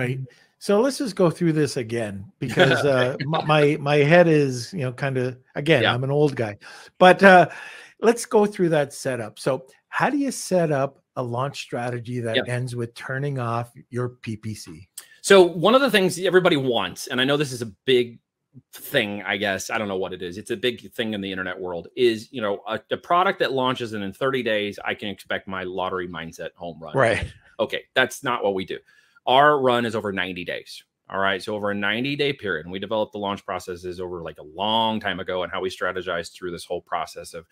Right. So let's just go through this again because my head is, kind of, again, Yeah. I'm an old guy, but let's go through that setup. So how do you set up a launch strategy that ends with turning off your PPC? So one of the things everybody wants, and I know this is a big thing, I guess, I don't know what it is. It's a big thing in the internet world is, a product that launches and in 30 days, I can expect my lottery mindset home run. Right. Okay. That's not what we do. Our run is over 90 days. All right. So over a 90-day period, and we developed the launch processes over like a long time ago and how we strategized through this whole process of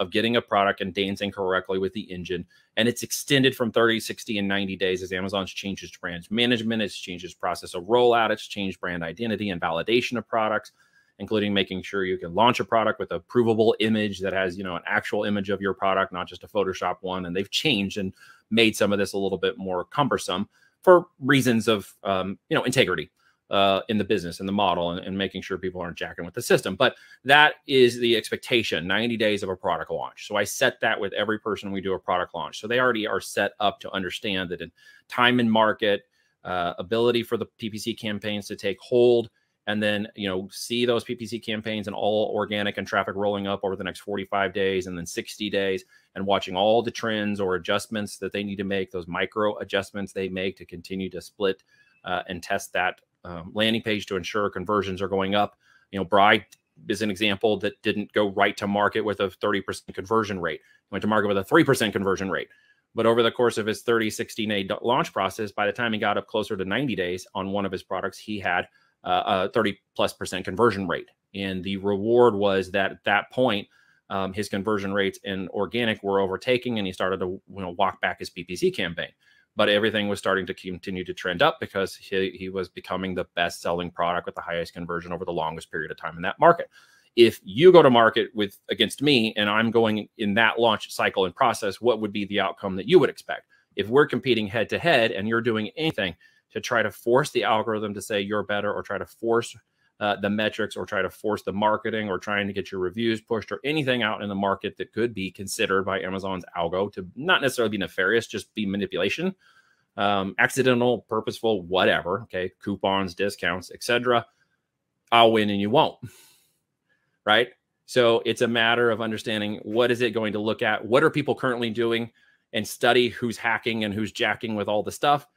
getting a product and dancing correctly with the engine. And it's extended from 30, 60, and 90 days as Amazon's changed its brand management, it's changed its process of rollout, it's changed brand identity and validation of products, including making sure you can launch a product with a provable image that has, an actual image of your product, not just a Photoshop one. And they've changed and made some of this a little bit more cumbersome for reasons of, integrity in the business and the model and making sure people aren't jacking with the system. But that is the expectation, 90 days of a product launch. So I set that with every person we do a product launch. So they already are set up to understand that in time and market, ability for the PPC campaigns to take hold, and then, see those PPC campaigns and all organic and traffic rolling up over the next 45 days and then 60 days and watching all the trends or adjustments that they need to make, those micro adjustments they make to continue to split and test that landing page to ensure conversions are going up. Bride is an example that didn't go right to market with a 30% conversion rate. Went to market with a 3% conversion rate. But over the course of his 30, 60-day launch process, by the time he got up closer to 90 days on one of his products, he had a 30+% conversion rate. And the reward was that at that point, his conversion rates in organic were overtaking, and he started to walk back his PPC campaign. But everything was starting to continue to trend up because he was becoming the best selling product with the highest conversion over the longest period of time in that market. If you go to market against me and I'm going in that launch cycle and process, what would be the outcome that you would expect? If we're competing head to head and you're doing anything to try to force the algorithm to say you're better, or try to force the metrics, or try to force the marketing, or trying to get your reviews pushed, or anything out in the market that could be considered by Amazon's algo to not necessarily be nefarious, just be manipulation, accidental, purposeful, whatever. Okay. Coupons, discounts, etc. I'll win and you won't. Right. So it's a matter of understanding what is it going to look at? What are people currently doing, and study who's hacking and who's jacking with all the stuff.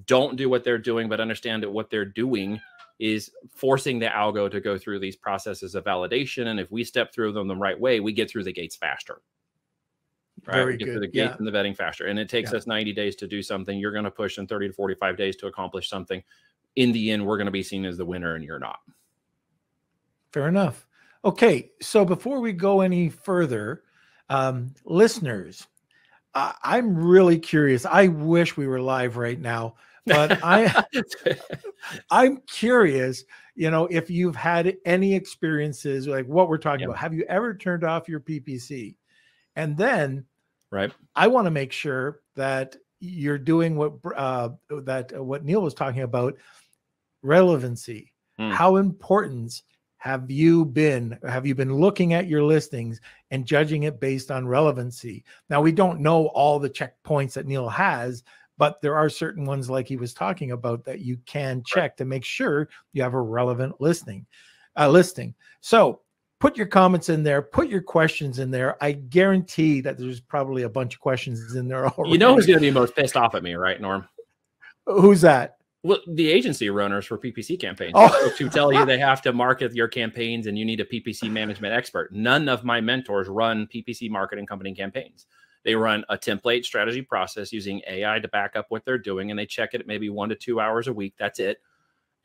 Don't do what they're doing, but understand that what they're doing is forcing the algo to go through these processes of validation. And if we step through them the right way, we get through the gates faster. Right? Very we get good. through the gates and the vetting faster. And it takes us 90 days to do something. You're going to push in 30 to 45 days to accomplish something. In the end, we're going to be seen as the winner, and you're not. Fair enough. Okay. So before we go any further, listeners, I'm really curious. I wish we were live right now, but I'm curious, if you've had any experiences like what we're talking about. Have you ever turned off your PPC? And then, right, I want to make sure that you're doing what Neil was talking about, relevancy. How important have you been looking at your listings and judging it based on relevancy? Now, we don't know all the checkpoints that Neil has, but there are certain ones, like he was talking about, that you can check to make sure you have a relevant listing. So put your comments in there, put your questions in there. I guarantee that there's probably a bunch of questions in there already. You know who's going to be most pissed off at me, right, Norm? Who's that? Well, the agency runners for PPC campaigns, to tell you they have to market your campaigns and you need a PPC management expert. None of my mentors run PPC marketing company campaigns. They run a template strategy process using AI to back up what they're doing, and they check it maybe 1 to 2 hours a week. That's it.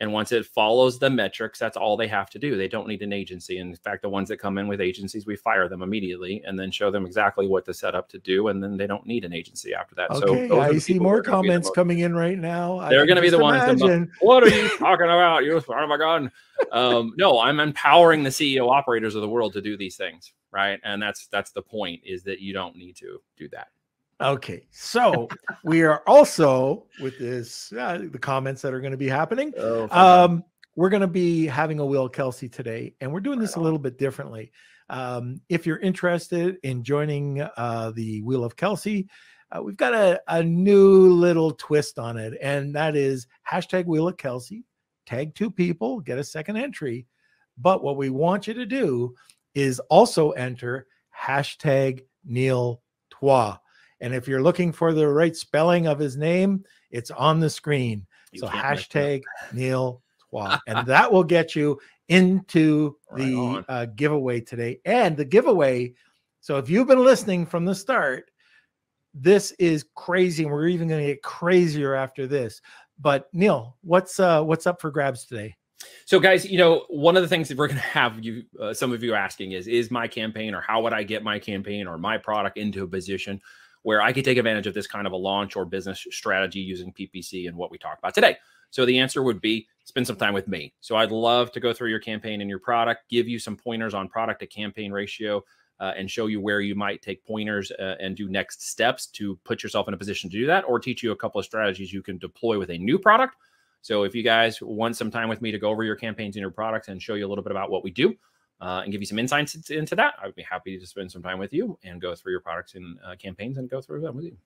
And once it follows the metrics, that's all they have to do. They don't need an agency. And in fact, the ones that come in with agencies, we fire them immediately and then show them exactly what to set up to do. And then they don't need an agency after that. Okay, so I see more comments coming in right now. They're going to be the ones that, what are you talking about? Oh my God. No, I'm empowering the CEO operators of the world to do these things. Right. And that's the point, is that you don't need to do that. Okay, so we are also with this, the comments that are going to be happening. We're going to be having a Will Kelsey today, and we're doing this a little bit differently. If you're interested in joining the Wheel of Kelsey, we've got a new little twist on it, and that is hashtag Wheel of Kelsey, tag 2 people, get a second entry. But what we want you to do is also enter hashtag Neil Trois. And if you're looking for the right spelling of his name, it's on the screen. So hashtag Neil Trois. And that will get you into the giveaway today. And the giveaway, so if you've been listening from the start, this is crazy. And we're even going to get crazier after this. But Neil, what's up for grabs today? So guys, one of the things that we're going to have you, some of you asking is my campaign, or how would I get my campaign or my product into a position where I could take advantage of this kind of a launch or business strategy using PPC and what we talked about today? So the answer would be spend some time with me. So I'd love to go through your campaign and your product, give you some pointers on product to campaign ratio, and show you where you might take pointers and do next steps to put yourself in a position to do that, or teach you a couple of strategies you can deploy with a new product. So if you guys want some time with me to go over your campaigns and your products and show you a little bit about what we do and give you some insights into that, I would be happy to spend some time with you and go through your products and campaigns and go through them with you.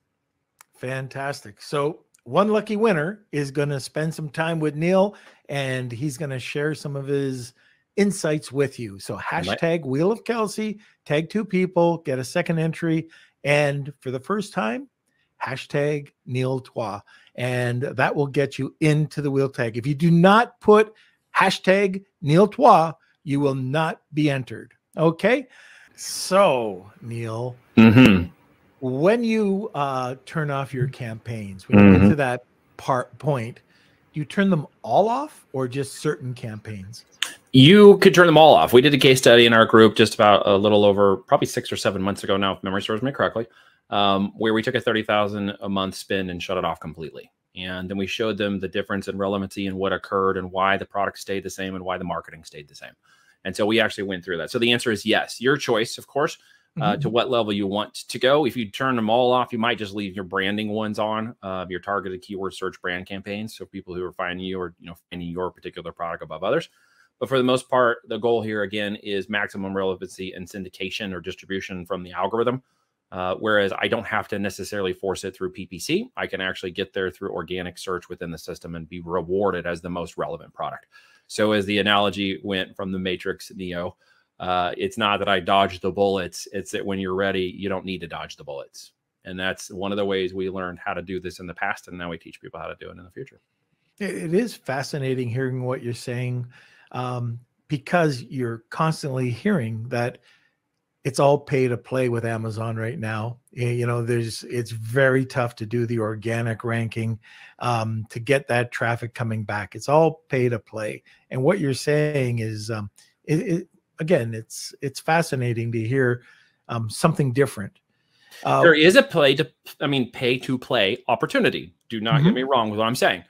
Fantastic. So one lucky winner is going to spend some time with Neil, and he's going to share some of his insights with you. So hashtag Wheel of Kelsey, tag 2 people, get a second entry. And for the first time, hashtag Neil Trois. And that will get you into the wheel tag. If you do not put hashtag Neil Trois, you will not be entered. Okay. So Neil, when you turn off your campaigns, when you get to that point, do you turn them all off or just certain campaigns? You could turn them all off. We did a case study in our group just about a little over probably 6 or 7 months ago now, if memory serves me correctly, where we took a $30,000 a month spend and shut it off completely. And then we showed them the difference in relevancy and what occurred and why the product stayed the same and why the marketing stayed the same. And so we actually went through that. So the answer is yes, your choice, of course, to what level you want to go. If you turn them all off, you might just leave your branding ones on, your targeted keyword search brand campaigns. So people who are finding you or, finding your particular product above others. But for the most part, the goal here, again, is maximum relevancy and syndication or distribution from the algorithm. Whereas I don't have to necessarily force it through PPC. I can actually get there through organic search within the system and be rewarded as the most relevant product. So as the analogy went from the Matrix Neo, it's not that I dodged the bullets. It's that when you're ready, you don't need to dodge the bullets. And that's one of the ways we learned how to do this in the past. And now we teach people how to do it in the future. It is fascinating hearing what you're saying, because you're constantly hearing that it's all pay to play with Amazon right now. It's very tough to do the organic ranking, to get that traffic coming back. It's all pay to play. And what you're saying is, again, it's fascinating to hear something different. There is a pay to play opportunity. Do not get me wrong with what I'm saying.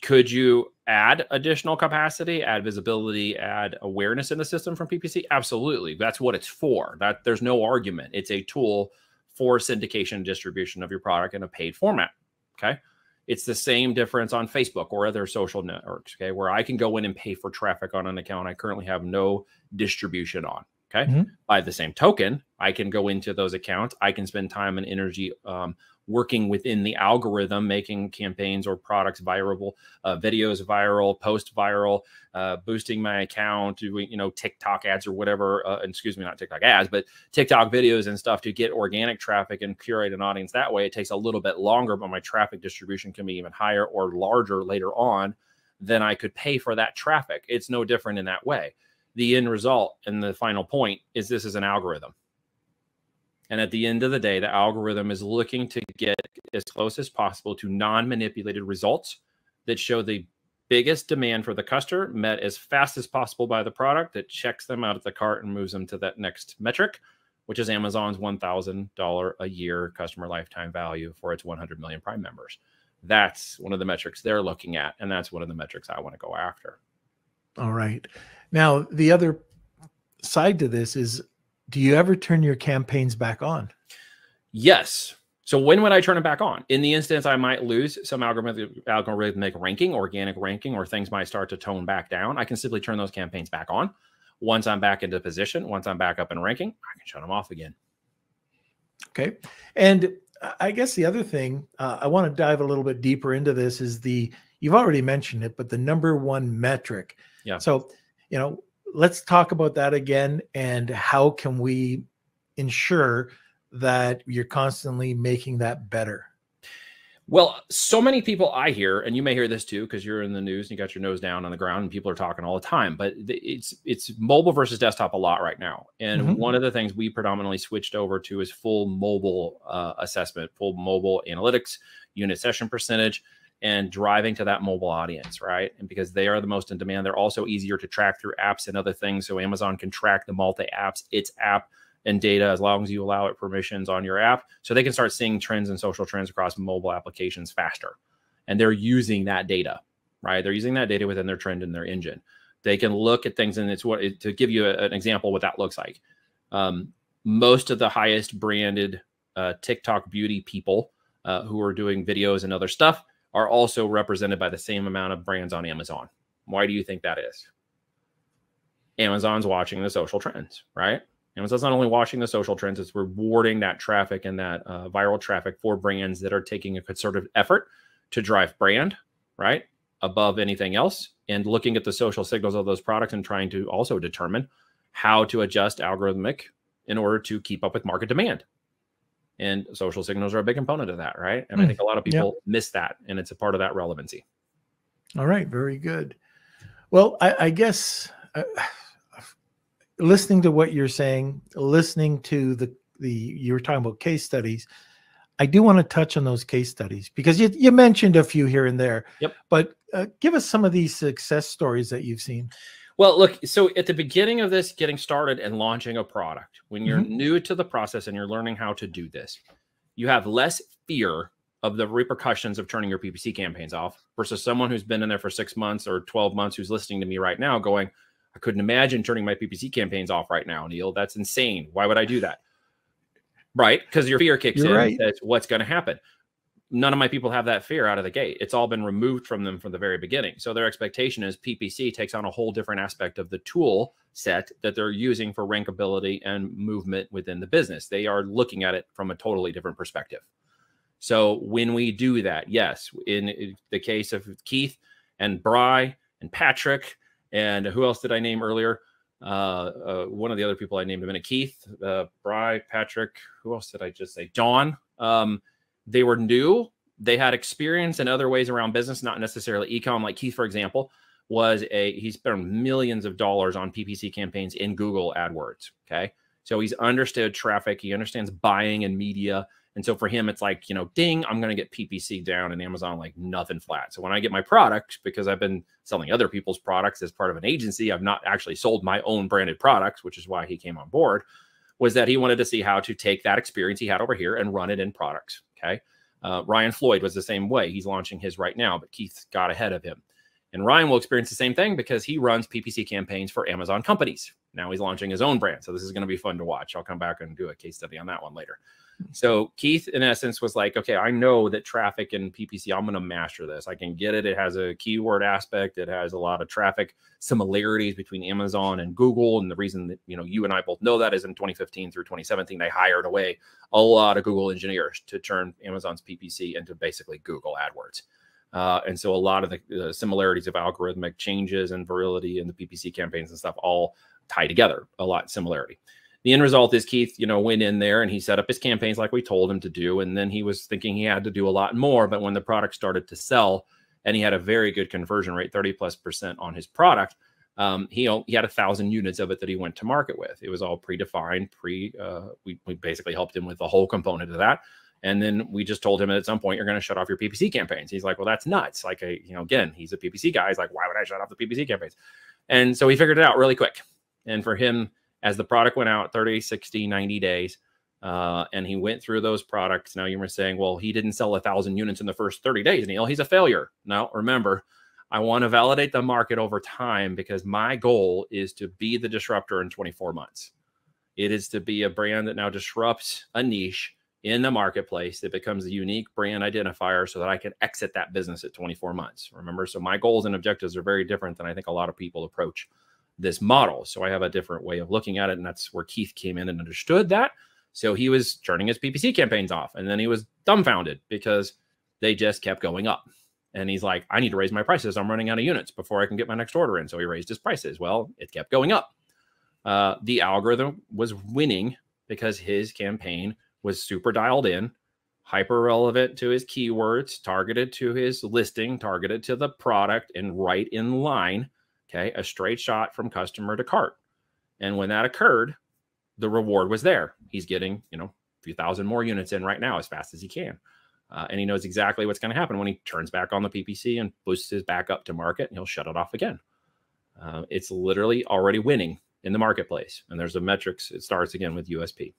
Could you add additional capacity, add visibility, add awareness in the system from PPC? Absolutely. That's what it's for. That there's no argument. It's a tool for syndication and distribution of your product in a paid format. Okay. It's the same difference on Facebook or other social networks. Okay. Where I can go in and pay for traffic on an account I currently have no distribution on. Okay. By the same token, I can go into those accounts. I can spend time and energy working within the algorithm, making campaigns or products viral, videos viral, post viral, boosting my account, doing, TikTok ads or whatever. Excuse me, not TikTok ads, but TikTok videos and stuff to get organic traffic and curate an audience that way. It takes a little bit longer, but my traffic distribution can be even higher or larger later on than I could pay for that traffic. It's no different in that way. The end result and the final point is this is an algorithm. And at the end of the day, the algorithm is looking to get as close as possible to non-manipulated results that show the biggest demand for the customer met as fast as possible by the product that checks them out of the cart and moves them to that next metric, which is Amazon's $1,000 a year customer lifetime value for its 100 million Prime members. That's one of the metrics they're looking at. And that's one of the metrics I want to go after. All right. Now, the other side to this is, do you ever turn your campaigns back on? Yes. So when would I turn it back on? In the instance, I might lose some algorithmic ranking, organic ranking, or things might start to tone back down. I can simply turn those campaigns back on. Once I'm back into position, once I'm back up in ranking, I can shut them off again. Okay. And I guess the other thing I want to dive a little bit deeper into this is you've already mentioned it, but the number one metric. Yeah. So, let's talk about that again, and how can we ensure that you're constantly making that better? Well, so many people I hear, and you may hear this too, because you're in the news and you got your nose down on the ground and people are talking all the time, but it's mobile versus desktop a lot right now. And one of the things we predominantly switched over to is full mobile assessment, full mobile analytics, unit session percentage, and driving to that mobile audience, right? And because they are the most in demand, they're also easier to track through apps and other things. So Amazon can track the multi-apps, its app, and data as long as you allow it permissions on your app, so they can start seeing trends and social trends across mobile applications faster. And they're using that data, right? They're using that data within their trend and their engine. They can look at things, and to give you an example what that looks like. Most of the highest branded TikTok beauty people who are doing videos and other stuff are also represented by the same amount of brands on Amazon. Why do you think that is? Amazon's watching the social trends, right? Amazon's not only watching the social trends, it's rewarding that traffic and that viral traffic for brands that are taking a concerted effort to drive brand, right, above anything else, and looking at the social signals of those products and trying to also determine how to adjust algorithmic in order to keep up with market demand. And social signals are a big component of that, right? And I think a lot of people miss that, and it's a part of that relevancy. All right, very good. Well, I guess listening to what you're saying, listening to you were talking about case studies, I do want to touch on those case studies, because you mentioned a few here and there. Yep. But give us some of these success stories that you've seen. Well, look, so at the beginning of this, getting started and launching a product, when you're new to the process and you're learning how to do this, you have less fear of the repercussions of turning your PPC campaigns off versus someone who's been in there for 6 months or 12 months who's listening to me right now going, I couldn't imagine turning my PPC campaigns off right now, Neil. That's insane. Why would I do that? Right? Because your fear kicks in. Right. That's what's going to happen. None of my people have that fear out of the gate. It's all been removed from them from the very beginning. So their expectation is PPC takes on a whole different aspect of the tool set that they're using for rankability and movement within the business. They are looking at it from a totally different perspective. So when we do that, yes, in the case of Keith and Bry and Patrick, and who else did I name earlier? One of the other people I named a minute, Keith, Bry, Patrick, who else did I just say? Dawn. They were new. They had experience in other ways around business, not necessarily e-com. Like Keith, for example, he spent millions of dollars on PPC campaigns in Google AdWords. Okay. So he's understood traffic. He understands buying and media. And so for him, it's like, ding, I'm going to get PPC down in Amazon like nothing flat. So when I get my product, because I've been selling other people's products as part of an agency, I've not actually sold my own branded products, which is why he came on board, was that he wanted to see how to take that experience he had over here and run it in products. Okay. Ryan Floyd was the same way. He's launching his right now, but Keith got ahead of him. And Ryan will experience the same thing because he runs PPC campaigns for Amazon companies. Now he's launching his own brand. So this is going to be fun to watch. I'll come back and do a case study on that one later. So Keith, in essence, was like, okay, I know that traffic and PPC, I'm going to master this. I can get it. It has a keyword aspect. It has a lot of traffic similarities between Amazon and Google. And the reason that, you and I both know that is in 2015 through 2017, they hired away a lot of Google engineers to turn Amazon's PPC into basically Google AdWords. And so a lot of the similarities of algorithmic changes and virility in the PPC campaigns and stuff all tie together, a lot of similarity. The end result is Keith, went in there and he set up his campaigns like we told him to do. And then he was thinking he had to do a lot more. But when the product started to sell and he had a very good conversion rate, 30+% on his product, he had 1,000 units of it that he went to market with. It was all predefined, we basically helped him with the whole component of that. And then we just told him at some point, you're going to shut off your PPC campaigns. He's like, well, that's nuts. Like, again, he's a PPC guy. He's like, why would I shut off the PPC campaigns? And so he figured it out really quick. And for him, as the product went out 30, 60, 90 days, and he went through those products. Now you were saying, well, he didn't sell 1,000 units in the first 30 days, Neil. He's a failure. No, remember, I want to validate the market over time because my goal is to be the disruptor in 24 months. It is to be a brand that now disrupts a niche in the marketplace that becomes a unique brand identifier so that I can exit that business at 24 months. Remember, so my goals and objectives are very different than I think a lot of people approach this model. So I have a different way of looking at it. And that's where Keith came in and understood that. So he was turning his PPC campaigns off, and then he was dumbfounded because they just kept going up. And he's like, I need to raise my prices. I'm running out of units before I can get my next order in. So he raised his prices. Well, it kept going up. The algorithm was winning because his campaign was super dialed in, hyper relevant to his keywords, targeted to his listing, targeted to the product, and right in line. Okay, a straight shot from customer to cart. And when that occurred, the reward was there. He's getting, you know, a few thousand more units in right now as fast as he can. And he knows exactly what's going to happen when he turns back on the PPC and boosts his back up to market, and he'll shut it off again. It's literally already winning in the marketplace. And there's the metrics. It starts again with USP.